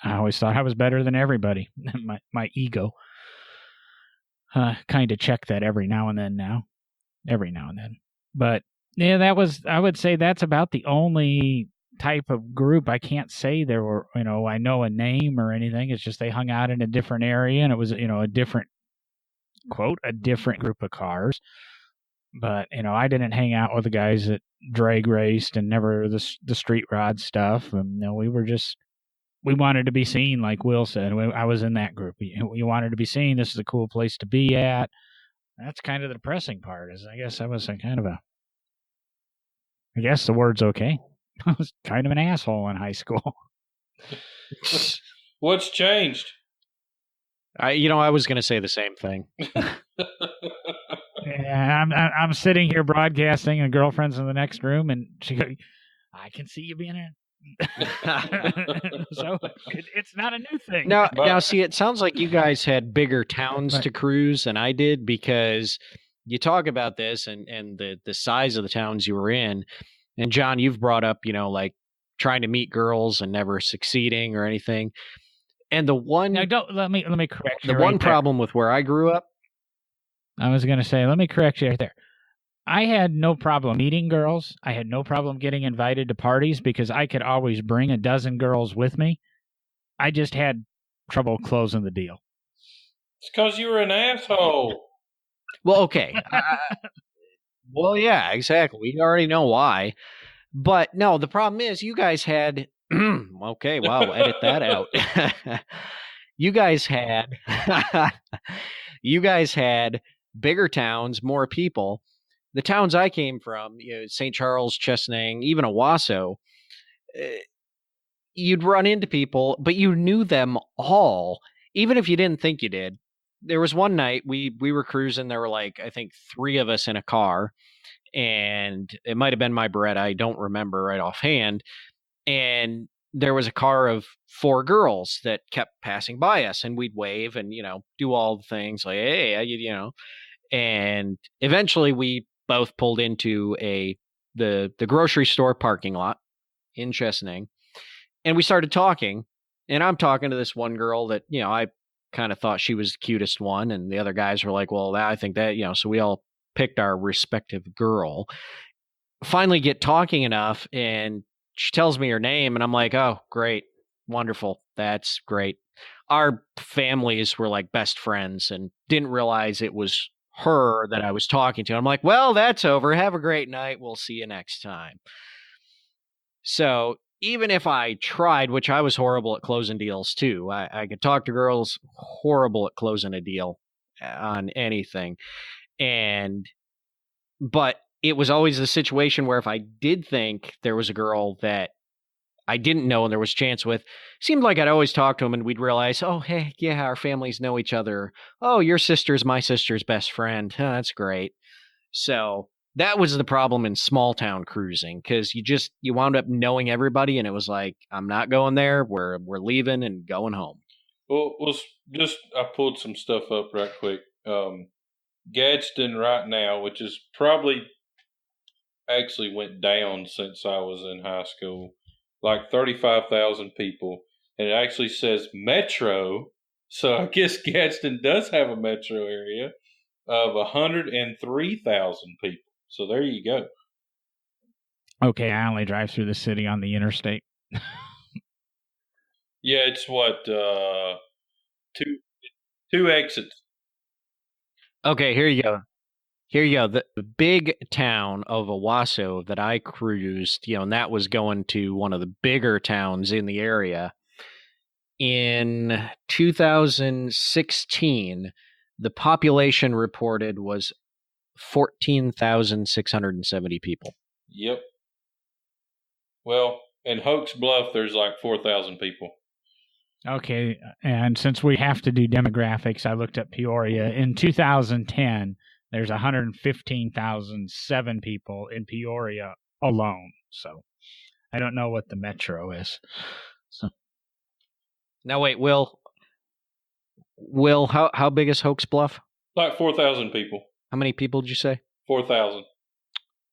Speaker 1: I always thought I was better than everybody. my ego kind of check that every now and then. But yeah, I would say that's about the only type of group. I can't say there were, I know a name or anything. It's just they hung out in a different area, and it was, a different group of cars. But, I didn't hang out with the guys that drag raced and never the street rod stuff. We wanted to be seen, like Will said. I was in that group. We wanted to be seen. This is a cool place to be at. That's kind of the depressing part. I guess I was I guess the word's okay. I was kind of an asshole in high school.
Speaker 3: What's changed?
Speaker 2: I was going to say the same thing.
Speaker 1: Yeah, I'm sitting here broadcasting, and girlfriend's in the next room, and she goes, "I can see you being in." So it's not a new thing.
Speaker 2: Now, see, it sounds like you guys had bigger towns to cruise than I did, because you talk about this and the size of the towns you were in. And John, you've brought up, like trying to meet girls and never succeeding or anything. And the one,
Speaker 1: now let me correct you.
Speaker 2: The one problem with where I grew up,
Speaker 1: I was going to say, let me correct you right there. I had no problem meeting girls. I had no problem getting invited to parties because I could always bring a dozen girls with me. I just had trouble closing the deal.
Speaker 3: It's because you were an asshole.
Speaker 2: Well, okay. Well, yeah, exactly. We already know why. But no, the problem is you guys had... okay, wow, edit that out. You guys had bigger towns, more people. The towns I came from, St. Charles, Chesnang, even Owasso, you'd run into people, but you knew them all, even if you didn't think you did. There was one night we were cruising. There were like, I think 3 of us in a car, and it might have been my Beretta. I don't remember right offhand. And there was a car of 4 girls that kept passing by us, and we'd wave and, do all the things like, hey, and eventually we both pulled into the grocery store parking lot in Chesaning, and we started talking, and I'm talking to this one girl that, I kind of thought she was the cutest one, and the other guys were like, well, I think that, so we all picked our respective girl. Finally get talking enough, and she tells me her name, and I'm like, oh, great, wonderful, that's great. Our families were like best friends, and didn't realize it was her that I was talking to. I'm like, well, that's over. Have a great night. We'll see you next time. So even if I tried, which I was horrible at closing deals too, I could talk to girls, horrible at closing a deal on anything. But it was always the situation where if I did think there was a girl that I didn't know and there was a chance with, seemed like I'd always talk to them, and we'd realize, oh, hey, yeah, our families know each other. Oh, your sister's my sister's best friend. Oh, that's great. So that was the problem in small town cruising, because you wound up knowing everybody, and it was like, I'm not going there. We're leaving and going home.
Speaker 3: Well, I pulled some stuff up right quick. Gadsden right now, which is probably actually went down since I was in high school, like 35,000 people, and it actually says metro. So I guess Gadsden does have a metro area of 103,000 people. So there you go.
Speaker 1: Okay, I only drive through the city on the interstate.
Speaker 3: Yeah, it's what, two exits.
Speaker 2: Okay, here you go. The big town of Owasso that I cruised, and that was going to one of the bigger towns in the area. In 2016, the population reported was 14,670 people.
Speaker 3: Yep. Well, in Hoax Bluff, there's like 4,000 people.
Speaker 1: Okay, and since we have to do demographics, I looked up Peoria. In 2010, there's 115,007 people in Peoria alone. So I don't know what the metro is. So
Speaker 2: now wait, Will, how big is Hoax Bluff?
Speaker 3: Like 4,000 people.
Speaker 2: How many people did you say?
Speaker 3: 4,000.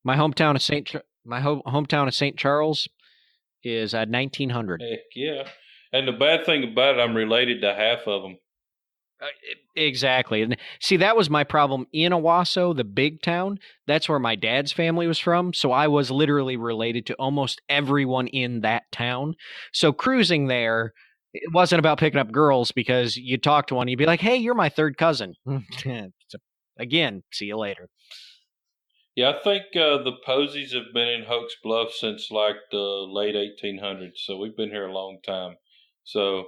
Speaker 2: My hometown of St. Charles is 1,900.
Speaker 3: Heck yeah. And the bad thing about it, I'm related to half of them.
Speaker 2: Exactly. And see, that was my problem in Owasso, the big town. That's where my dad's family was from. So I was literally related to almost everyone in that town. So cruising there, it wasn't about picking up girls, because you talk to one, you'd be like, hey, you're my third cousin. Again, see you later.
Speaker 3: Yeah, I think the Posies have been in Hoax Bluff since like the late 1800s. So we've been here a long time. So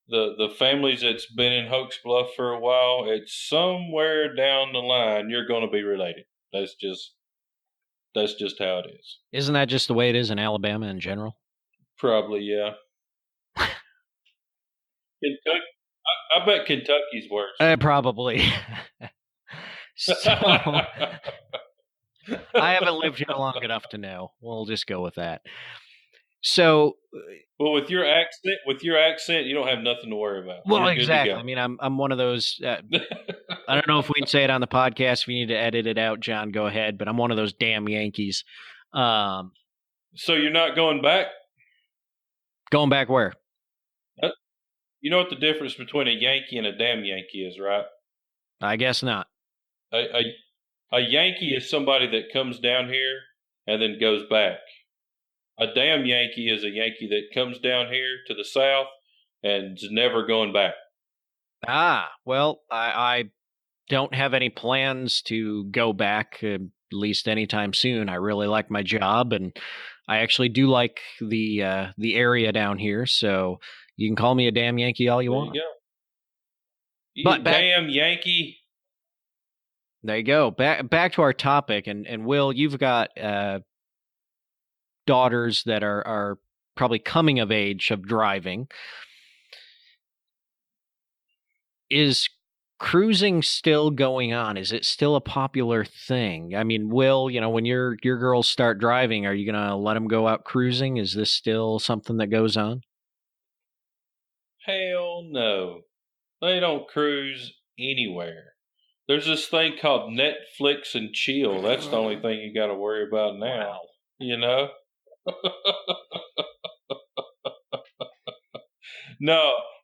Speaker 3: the families that's been in Hoax Bluff for a while, it's somewhere down the line you're going to be related. That's just how it is.
Speaker 2: Isn't that just the way it is in Alabama in general?
Speaker 3: Probably, yeah. Kentucky, I bet Kentucky's worse.
Speaker 2: Probably. So I haven't lived here long enough to know. We'll just go with that. So,
Speaker 3: well, with your accent, you don't have nothing to worry about.
Speaker 2: Well, exactly. I mean, I'm one of those. I don't know if we can say it on the podcast. If you need to edit it out, John, go ahead. But I'm one of those damn Yankees.
Speaker 3: So you're not going back?
Speaker 2: Going back where?
Speaker 3: You know what the difference between a Yankee and a damn Yankee is, right?
Speaker 2: I guess not.
Speaker 3: A Yankee is somebody that comes down here and then goes back. A damn Yankee is a Yankee that comes down here to the South and is never going back.
Speaker 2: Well, I don't have any plans to go back, at least anytime soon. I really like my job, and I actually do like the area down here, so you can call me a damn Yankee all you want.
Speaker 3: There you go. Damn Yankee.
Speaker 2: There you go. Back to our topic, and Will, you've got daughters that are probably coming of age of driving. Is cruising still going on? Is it still a popular thing? I mean, Will, when your girls start driving, are you going to let them go out cruising? Is this still something that goes on?
Speaker 3: Hell no. They don't cruise anywhere. There's this thing called Netflix and chill. That's the only thing you got to worry about now.
Speaker 2: Wow.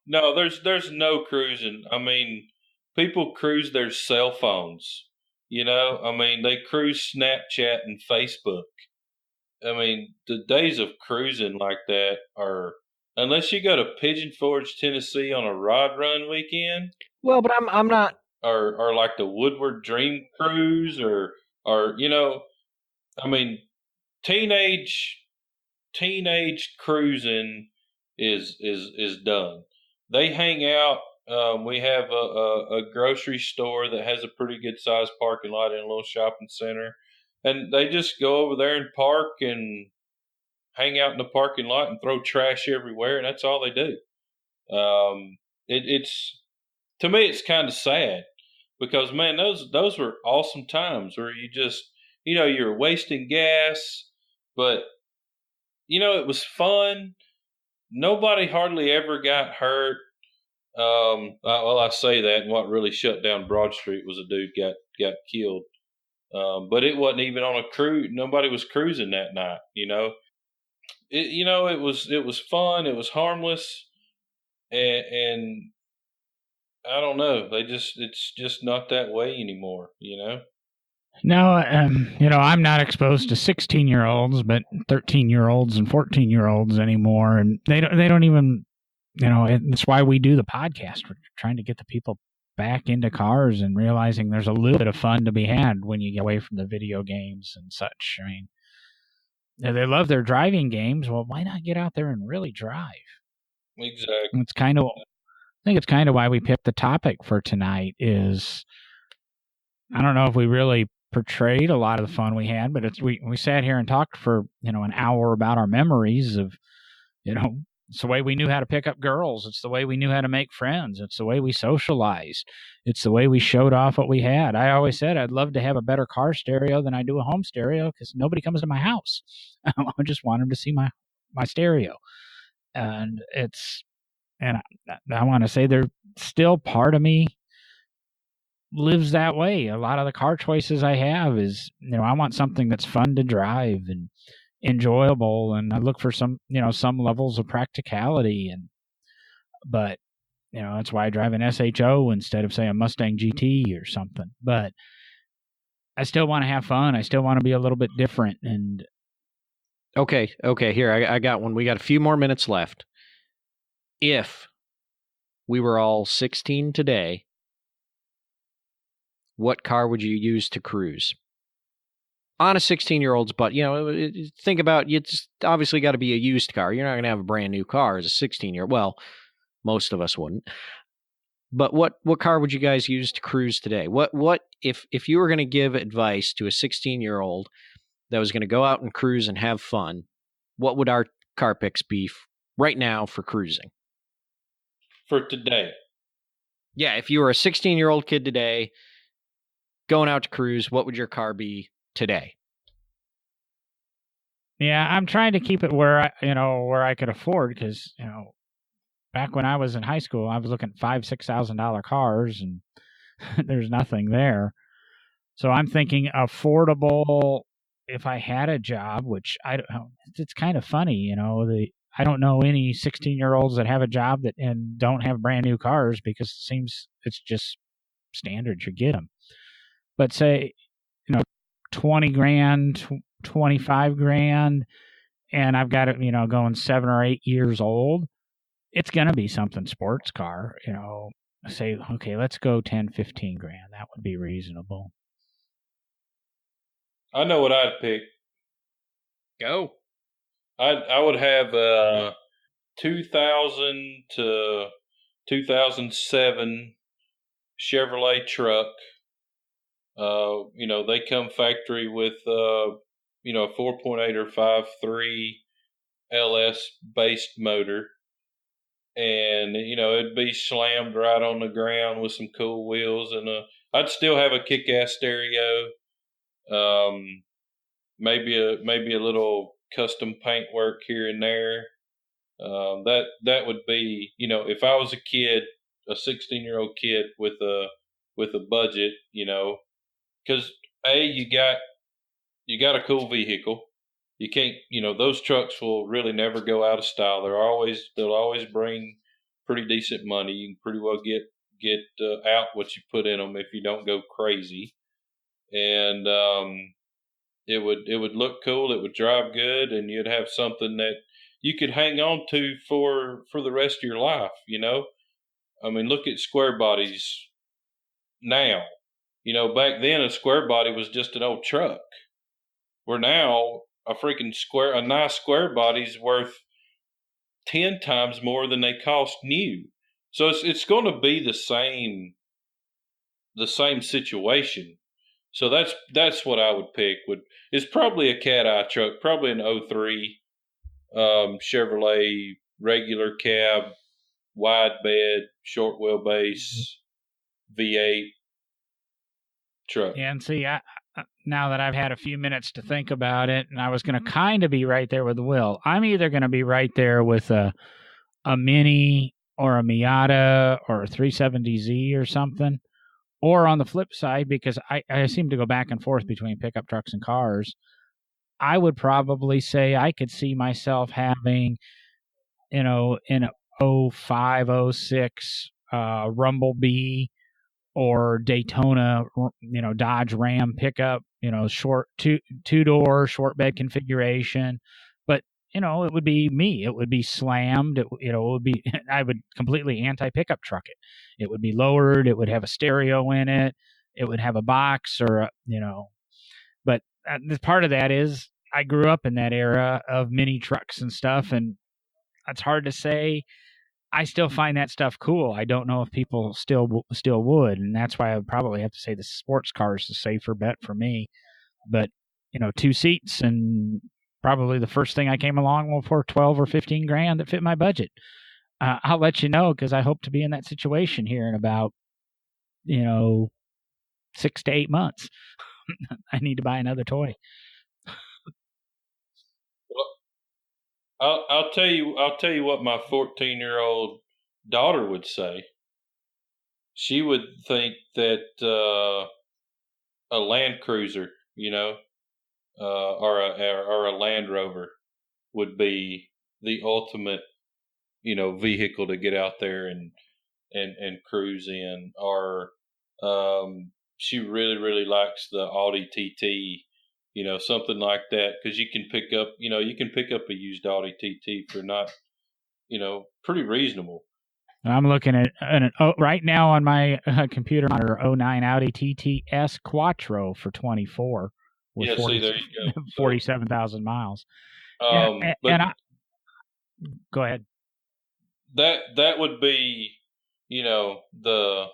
Speaker 3: No, there's no cruising. I mean, people cruise their cell phones. I mean, they cruise Snapchat and Facebook. I mean, the days of cruising like that are, unless you go to Pigeon Forge, Tennessee on a rod run weekend.
Speaker 2: Well, but I'm not.
Speaker 3: Or like the Woodward Dream Cruise, or I mean, teenage cruising is done. They hang out. We have a grocery store that has a pretty good sized parking lot in a little shopping center, and they just go over there and park and hang out in the parking lot and throw trash everywhere, and that's all they do. It's to me, it's kind of sad because man, those were awesome times where you just you're wasting gas, but it was fun. Nobody hardly ever got hurt. I say that, and what really shut down Broad Street was a dude got killed. But it wasn't even on a cruise. Nobody was cruising that night. It was fun. It was harmless, and I don't know. It's just not that way anymore.
Speaker 1: No, I'm not exposed to 16-year-olds, but 13-year-olds and 14-year-olds anymore, and they don't even, it's why we do the podcast. We're trying to get the people back into cars and realizing there's a little bit of fun to be had when you get away from the video games and such. I mean, they love their driving games. Well, why not get out there and really drive?
Speaker 3: Exactly.
Speaker 1: I think it's kind of why we picked the topic for tonight is, I don't know if we really portrayed a lot of the fun we had, but we sat here and talked for, an hour about our memories of, it's the way we knew how to pick up girls. It's the way we knew how to make friends. It's the way we socialized. It's the way we showed off what we had. I always said I'd love to have a better car stereo than I do a home stereo because nobody comes to my house. I just want them to see my stereo. And I want to say there's still part of me lives that way. A lot of the car choices I have is, I want something that's fun to drive and enjoyable, and I look for some levels of practicality, but that's why I drive an SHO instead of say a Mustang GT or something. But I still want to have fun. I still want to be a little bit different. And
Speaker 2: okay, here I got one. We got a few more minutes left. If we were all 16 today, what car would you use to cruise? On a 16-year-old's butt, think about, it's obviously got to be a used car. You're not going to have a brand new car as a 16-year-old. Well, most of us wouldn't. But what car would you guys use to cruise today? What if you were going to give advice to a 16-year-old that was going to go out and cruise and have fun, what would our car picks be right now for cruising?
Speaker 3: For today.
Speaker 2: Yeah, if you were a 16-year-old kid today going out to cruise, what would your car be today?
Speaker 1: Yeah, I'm trying to keep it where I could afford, because back when I was in high school, I was looking at $5,000-$6,000 cars, and there's nothing there. So I'm thinking affordable. If I had a job, which it's kind of funny, I don't know any 16-year-olds that have a job and don't have brand new cars, because it seems it's just standard you get them. But say, 20 grand, 25 grand, and I've got it, going 7 or 8 years old, it's going to be something sports car, say, okay, let's go 10, 15 grand. That would be reasonable.
Speaker 3: I know what I'd pick.
Speaker 2: Go.
Speaker 3: I would have a 2000 to 2007 Chevrolet truck. They come factory with, 4.8 or 5.3 LS based motor, and it'd be slammed right on the ground with some cool wheels, and I'd still have a kick-ass stereo, maybe a little custom paint work here and there. That would be, if I was a kid, a 16-year-old kid with a budget, because you got a cool vehicle. You can't, those trucks will really never go out of style. They'll always bring pretty decent money. You can pretty well get out what you put in them if you don't go crazy. And it would look cool. It would drive good, and you'd have something that you could hang on to for the rest of your life. I mean, look at square bodies now. Back then a square body was just an old truck. Where now a nice square body's worth 10 times more than they cost new. So it's going to be the same situation. So that's what I would pick. It's probably a cat eye truck, probably an 03 Chevrolet regular cab, wide bed, short wheelbase, V8 truck.
Speaker 1: Yeah, and see, now that I've had a few minutes to think about it, and I was going to kind of be right there with Will. I'm either going to be right there with a Mini or a Miata or a 370Z or something, or on the flip side, because I seem to go back and forth between pickup trucks and cars, I would probably say I could see myself having, in a 05, 06 Rumblebee or Daytona, Dodge Ram pickup, short two-door, short bed configuration. But, it would be me. It would be slammed. It would be, I would completely anti-pickup truck it. It would be lowered. It would have a stereo in it. It would have a box but part of that is I grew up in that era of mini trucks and stuff, and it's hard to say. I still find that stuff cool. I don't know if people still would, and that's why I would probably have to say the sports car is the safer bet for me. But 2 seats, and probably the first thing I came along for 12 or 15 grand that fit my budget. I'll let you know, because I hope to be in that situation here in about 6 to 8 months. I need to buy another toy.
Speaker 3: I'll tell you what my 14-year-old daughter would say. She would think that a Land Cruiser, or a Land Rover would be the ultimate, vehicle to get out there and cruise in. Or she really, really likes the Audi TT. Something like that, because you can pick up a used Audi TT for not, pretty reasonable.
Speaker 1: I'm looking at right now on my computer monitor, 09 Audi TT S Quattro for 24.
Speaker 3: Yeah, see, there you go.
Speaker 1: 47,000 miles.
Speaker 3: Go
Speaker 1: ahead.
Speaker 3: That would be, the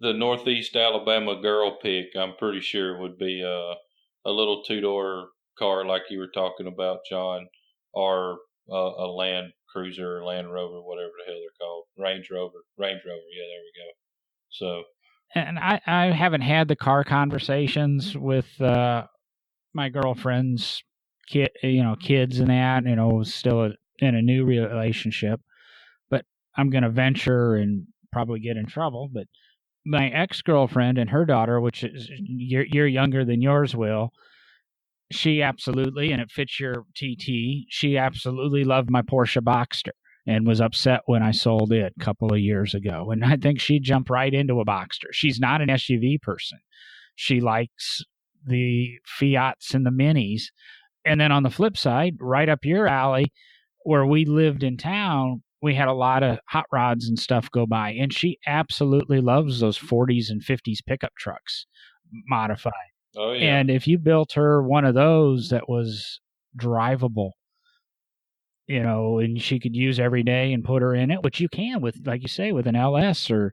Speaker 3: Northeast Alabama girl pick. I'm pretty sure would be a little 2-door car like you were talking about, John, or a Land Cruiser or Land Rover, whatever the hell they're called. Range Rover. Yeah, there we go. So,
Speaker 1: and I haven't had the car conversations with my girlfriend's kids and that, still in a new relationship, but I'm going to venture and probably get in trouble. But my ex-girlfriend and her daughter, which is you're younger than yours, Will, she absolutely, and it fits your TT, she absolutely loved my Porsche Boxster and was upset when I sold it a couple of years ago. And I think she jumped right into a Boxster. She's not an SUV person. She likes the Fiats and the Minis. And then on the flip side, right up your alley, where we lived in town, we had a lot of hot rods and stuff go by, and she absolutely loves those 40s and 50s pickup trucks modified.
Speaker 3: Oh, yeah.
Speaker 1: And if you built her one of those that was drivable, and she could use every day and put her in it, which you can with, like you say, with an LS, or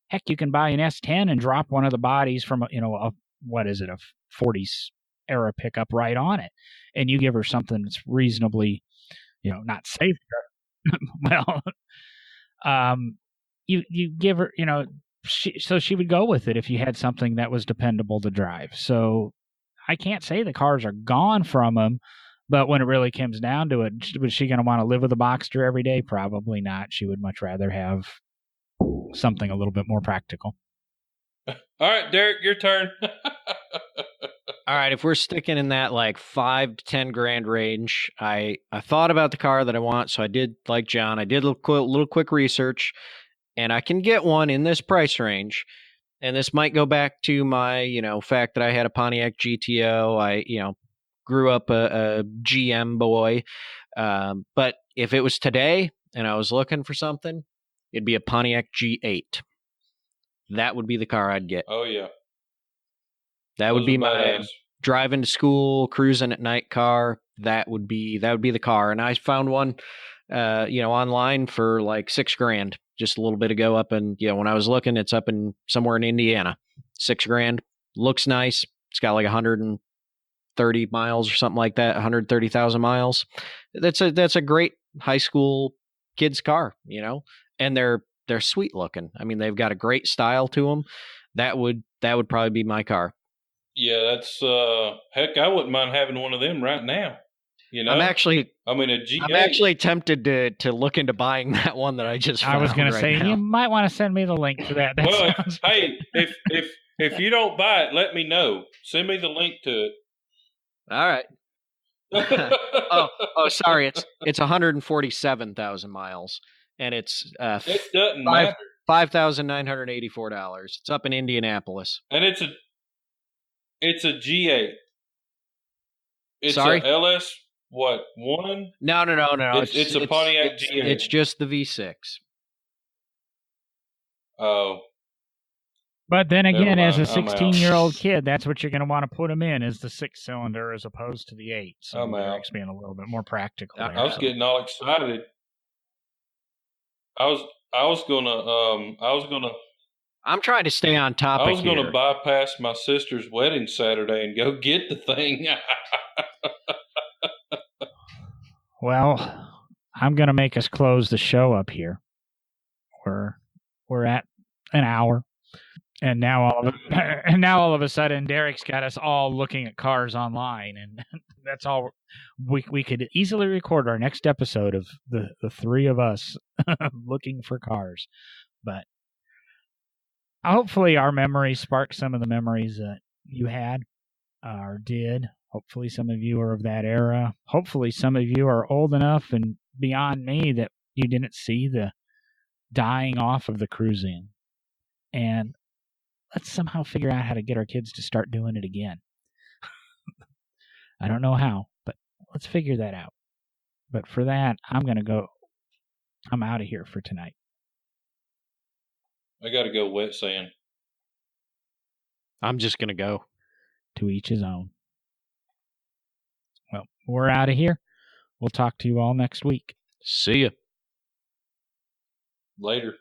Speaker 1: heck, you can buy an S10 and drop one of the bodies from a 40s era pickup right on it, and you give her something that's reasonably not save her. Well, you give her, so she would go with it if you had something that was dependable to drive. So I can't say the cars are gone from them, but when it really comes down to it, was she going to want to live with a Boxster every day? Probably not. She would much rather have something a little bit more practical.
Speaker 3: All right, Derek, your turn.
Speaker 2: All right, if we're sticking in that like $5,000 to $10,000 range, I thought about the car that I want, so I did, like John, I did a little quick research, and I can get one in this price range. And this might go back to my, fact that I had a Pontiac GTO. I, grew up a GM boy. But if it was today and I was looking for something, it'd be a Pontiac G8. That would be the car I'd get.
Speaker 3: Oh, yeah.
Speaker 2: That would be my driving to school, cruising at night car. That would be the car. And I found one, online for like $6,000 just a little bit ago up in, when I was looking, it's up in somewhere in Indiana. $6,000. Looks nice. It's got like 130 miles or something like that, 130,000 miles. That's a great high school kids car, and they're sweet looking. I mean, they've got a great style to them. That would probably be my car.
Speaker 3: Yeah, that's heck, I wouldn't mind having one of them right now.
Speaker 2: I'm actually
Speaker 3: a G8.
Speaker 2: I'm actually tempted to look into buying that one that I just found.
Speaker 1: I was going to say,
Speaker 2: now.
Speaker 1: You might want to send me the link to that.
Speaker 3: Well, hey, if you don't buy it, let me know. Send me the link to it.
Speaker 2: All right. oh, sorry. It's 147,000 miles, and it's
Speaker 3: it doesn't matter.
Speaker 2: $5,984. It's up in Indianapolis,
Speaker 3: and it's a G8. It's
Speaker 2: sorry,
Speaker 3: a LS. What, one?
Speaker 2: No.
Speaker 3: It's a Pontiac G8.
Speaker 2: It's just the V6.
Speaker 3: Oh.
Speaker 1: But then again, as a 16-year-old kid, that's what you're going to want to put them in, is the 6-cylinder as opposed to the 8. So Eric's being a little bit more practical.
Speaker 3: I was getting all excited. I was gonna.
Speaker 2: I'm trying to stay on topic.
Speaker 3: I was going to bypass my sister's wedding Saturday and go get the thing.
Speaker 1: Well, I'm going to make us close the show up here. We're at an hour, and now all of a sudden, Derek's got us all looking at cars online, and that's all. We could easily record our next episode of the three of us looking for cars, but hopefully our memories spark some of the memories that you had or did. Hopefully some of you are of that era. Hopefully some of you are old enough and beyond me that you didn't see the dying off of the Cruisin. And let's somehow figure out how to get our kids to start doing it again. I don't know how, but let's figure that out. But for that, I'm out of here for tonight.
Speaker 3: I got to go wet sand.
Speaker 2: I'm just going to go.
Speaker 1: To each his own. Well, we're out of here. We'll talk to you all next week.
Speaker 2: See ya.
Speaker 3: Later.